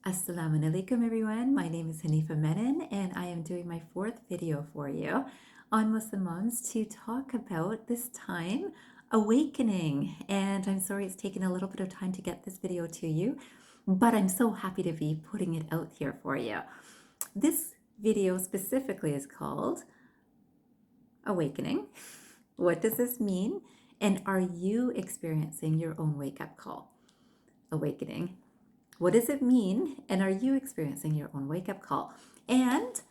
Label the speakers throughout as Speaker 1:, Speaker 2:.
Speaker 1: Assalamu alaikum everyone. My name is Hanifa Menen and I am doing my fourth video for you on Muslim moms to talk about this time awakening. And I'm sorry it's taken a little bit of time to get this video to you, but I'm so happy to be putting it out here for you. This video specifically is called Awakening. What does this mean? And are you experiencing your own wake-up call? Awakening. What does it mean? And are you experiencing your own wake-up call? And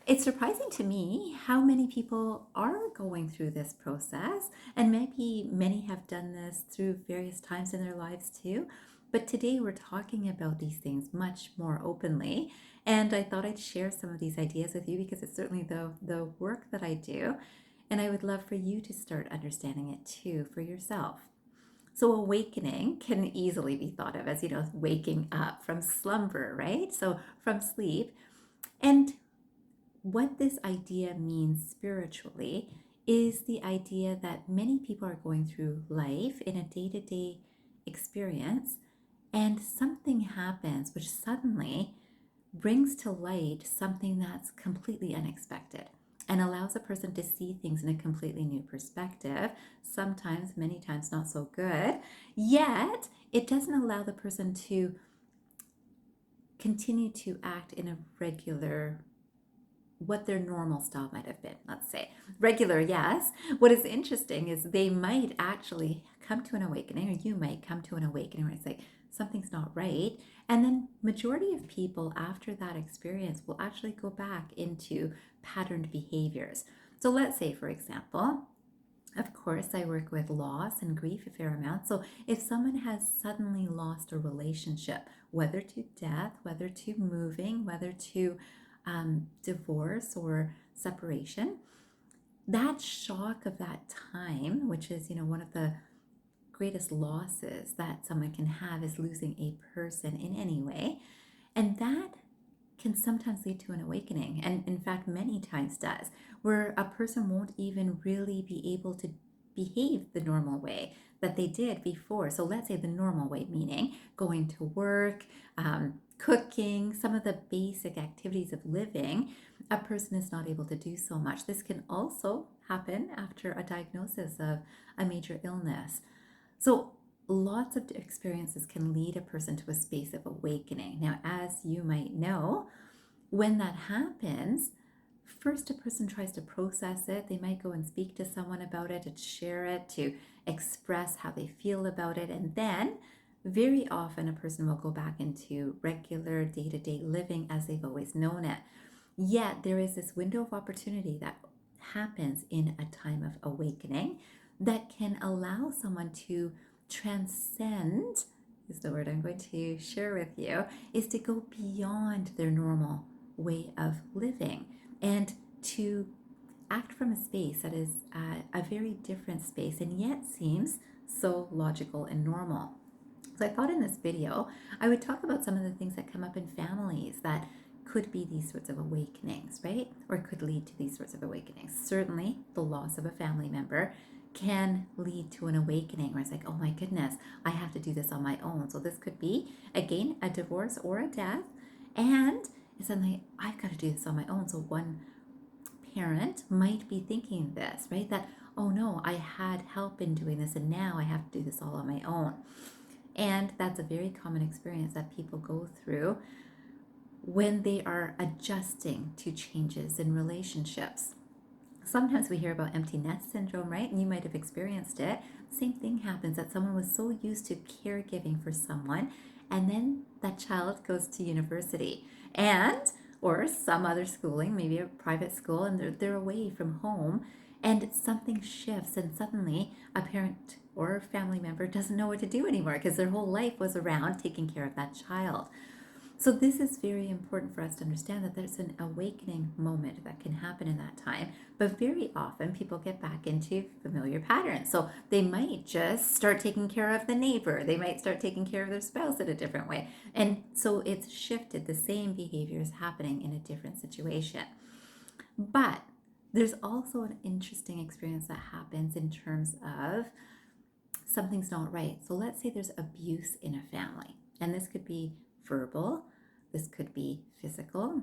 Speaker 1: it's surprising to me how many people are going through this process, and maybe many have done this through various times in their lives too. But today we're talking about these things much more openly, and I thought I'd share some of these ideas with you because it's certainly the work that I do, and I would love for you to start understanding it too for yourself. So awakening can easily be thought of as, waking up from slumber, right? So from sleep. And what this idea means spiritually is the idea that many people are going through life in a day-to-day experience, and something happens which suddenly brings to light something that's completely unexpected and allows a person to see things in a completely new perspective, sometimes, many times not so good, yet it doesn't allow the person to continue to act in a regular, what their normal style might have been, let's say. Regular, yes. What is interesting is they might actually come to an awakening, or you might come to an awakening where it's like, something's not right. And then majority of people after that experience will actually go back into patterned behaviors. So let's say, for example, of course, I work with loss and grief a fair amount. So if someone has suddenly lost a relationship, whether to death, whether to moving, whether to divorce or separation, that shock of that time, which is, one of the greatest losses that someone can have, is losing a person in any way. And that can sometimes lead to an awakening, and in fact many times does, where a person won't even really be able to behave the normal way that they did before. So let's say the normal way, meaning going to work, cooking, some of the basic activities of living, a person is not able to do so much. This can also happen after a diagnosis of a major illness. So lots of experiences can lead a person to a space of awakening. Now, as you might know, when that happens, first a person tries to process it. They might go and speak to someone about it, to share it, to express how they feel about it. And then very often a person will go back into regular day-to-day living as they've always known it. Yet there is this window of opportunity that happens in a time of awakening that can allow someone to transcend, is the word I'm going to share with you, is to go beyond their normal way of living and to act from a space that is a very different space and yet seems so logical and normal. So I thought in this video I would talk about some of the things that come up in families that could be these sorts of awakenings, right? Or could lead to these sorts of awakenings. Certainly the loss of a family member can lead to an awakening where it's like, oh my goodness, I have to do this on my own. So this could be, again, a divorce or a death. And suddenly, I've got to do this on my own. So one parent might be thinking this, right? That, oh no, I had help in doing this and now I have to do this all on my own. And that's a very common experience that people go through when they are adjusting to changes in relationships. Sometimes we hear about empty nest syndrome, right? And you might have experienced it. Same thing happens, that someone was so used to caregiving for someone, and then that child goes to university and or some other schooling, maybe a private school, and they're away from home, and something shifts, and suddenly a parent or a family member doesn't know what to do anymore because their whole life was around taking care of that child. So this is very important for us to understand, that there's an awakening moment that can happen in that time. But very often people get back into familiar patterns. So they might just start taking care of the neighbor. They might start taking care of their spouse in a different way. And so it's shifted. The same behavior is happening in a different situation. But there's also an interesting experience that happens in terms of something's not right. So let's say there's abuse in a family. And this could be verbal, This could be physical,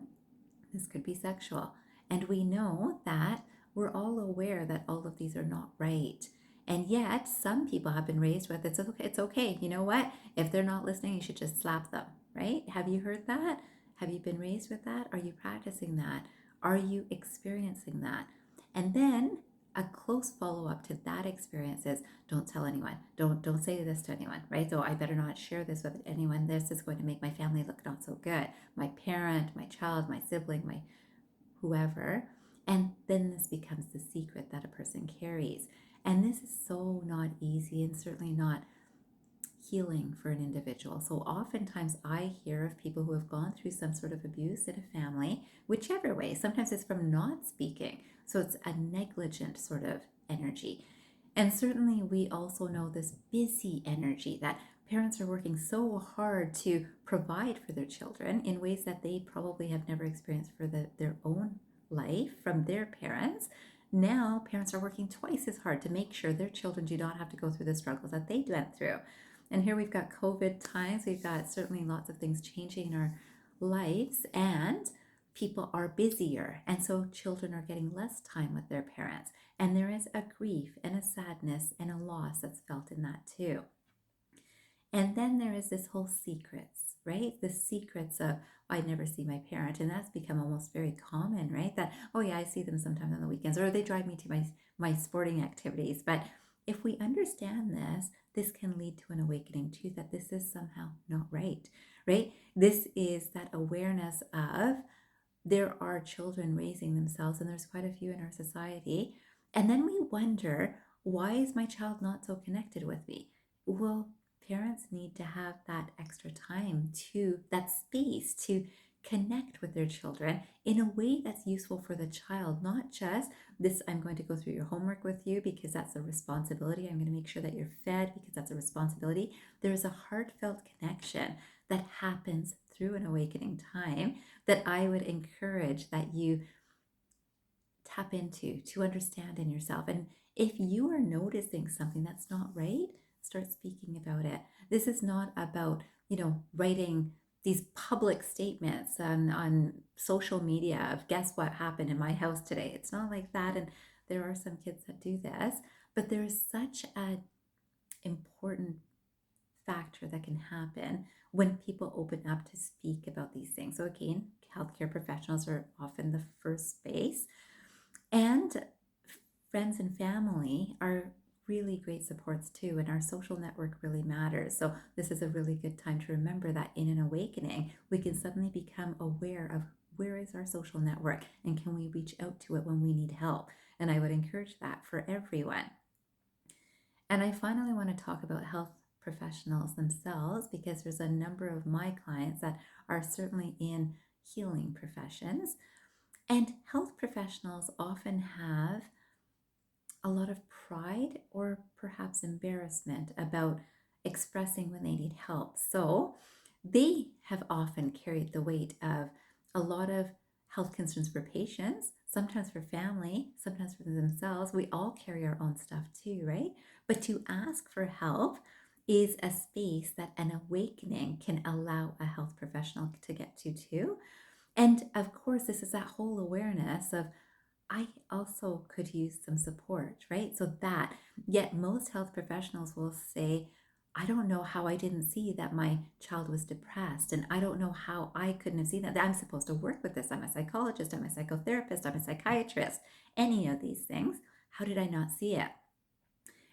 Speaker 1: this could be sexual. And we know that we're all aware that all of these are not right. And yet, some people have been raised with it's okay, it's okay. You know what? If they're not listening, you should just slap them, right? Have you heard that? Have you been raised with that? Are you practicing that? Are you experiencing that? And then a close follow-up to that experience is don't tell anyone. Don't say this to anyone, right? So I better not share this with anyone. This is going to make my family look not so good. My parent, my child, my sibling, my whoever. And then this becomes the secret that a person carries. And this is so not easy and certainly not healing for an individual. So oftentimes I hear of people who have gone through some sort of abuse in a family, whichever way. Sometimes it's from not speaking. So it's a negligent sort of energy. And certainly we also know this busy energy that parents are working so hard to provide for their children in ways that they probably have never experienced for their own life from their parents. Now parents are working twice as hard to make sure their children do not have to go through the struggles that they went through. And here we've got COVID times, we've got certainly lots of things changing in our lives, and people are busier. And so children are getting less time with their parents. And there is a grief and a sadness and a loss that's felt in that too. And then there is this whole secrets, right? The secrets of, I never see my parent. And that's become almost very common, right? That, oh yeah, I see them sometimes on the weekends, or they drive me to my sporting activities. But if we understand this, this can lead to an awakening too, that this is somehow not right, right? This is that awareness of there are children raising themselves, and there's quite a few in our society. And then we wonder, why is my child not so connected with me? Well, parents need to have that extra time to, that space to connect with their children in a way that's useful for the child, not just this, I'm going to go through your homework with you because that's a responsibility. I'm going to make sure that you're fed because that's a responsibility. There's a heartfelt connection that happens through an awakening time that I would encourage that you tap into to understand in yourself. And if you are noticing something that's not right, start speaking about it. This is not about, writing these public statements on social media of guess what happened in my house today. It's not like that. And there are some kids that do this, but there is such an important factor that can happen when people open up to speak about these things. So again, healthcare professionals are often the first space, and friends and family are really great supports too, and our social network really matters. So this is a really good time to remember that in an awakening, we can suddenly become aware of where is our social network and can we reach out to it when we need help. And I would encourage that for everyone. And I finally want to talk about health professionals themselves because there's a number of my clients that are certainly in healing professions. And health professionals often have a lot of pride or perhaps embarrassment about expressing when they need help. So they have often carried the weight of a lot of health concerns for patients, sometimes for family, sometimes for themselves. We all carry our own stuff too, right? But to ask for help is a space that an awakening can allow a health professional to get to too. And of course, this is that whole awareness of I also could use some support, right? So that, yet most health professionals will say, I don't know how I didn't see that my child was depressed. And I don't know how I couldn't have seen that. I'm supposed to work with this. I'm a psychologist, I'm a psychotherapist, I'm a psychiatrist, any of these things. How did I not see it?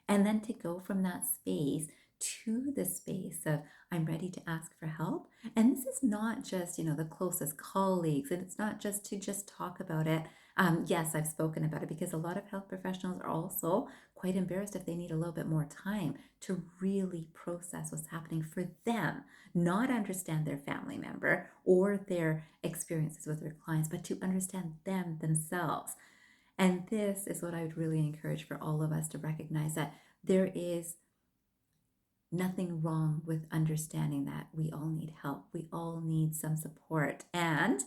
Speaker 1: And then to go from that space to the space of I'm ready to ask for help. And this is not just, the closest colleagues, and it's not just to just talk about it. Yes, I've spoken about it because a lot of health professionals are also quite embarrassed if they need a little bit more time to really process what's happening for them, not understand their family member or their experiences with their clients, but to understand them themselves. And this is what I would really encourage for all of us to recognize that there is nothing wrong with understanding that we all need help. We all need some support. And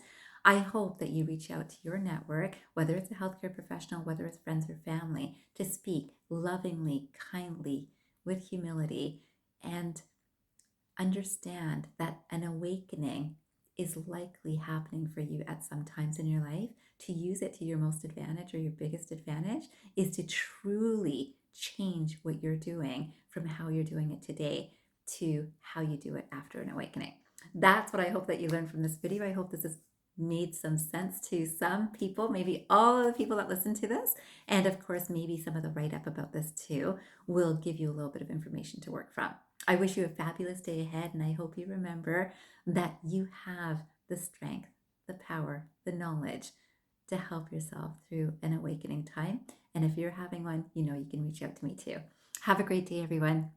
Speaker 1: I hope that you reach out to your network, whether it's a healthcare professional, whether it's friends or family, to speak lovingly, kindly, with humility, and understand that an awakening is likely happening for you at some times in your life, to use it to your most advantage or your biggest advantage is to truly change what you're doing from how you're doing it today to how you do it after an awakening. That's what I hope that you learned from this video. I hope this has made some sense to some people, maybe all of the people that listen to this. And of course, maybe some of the write up about this too will give you a little bit of information to work from. I wish you a fabulous day ahead, and I hope you remember that you have the strength, the power, the knowledge to help yourself through an awakening time. And if you're having one, you know you can reach out to me too. Have a great day, everyone.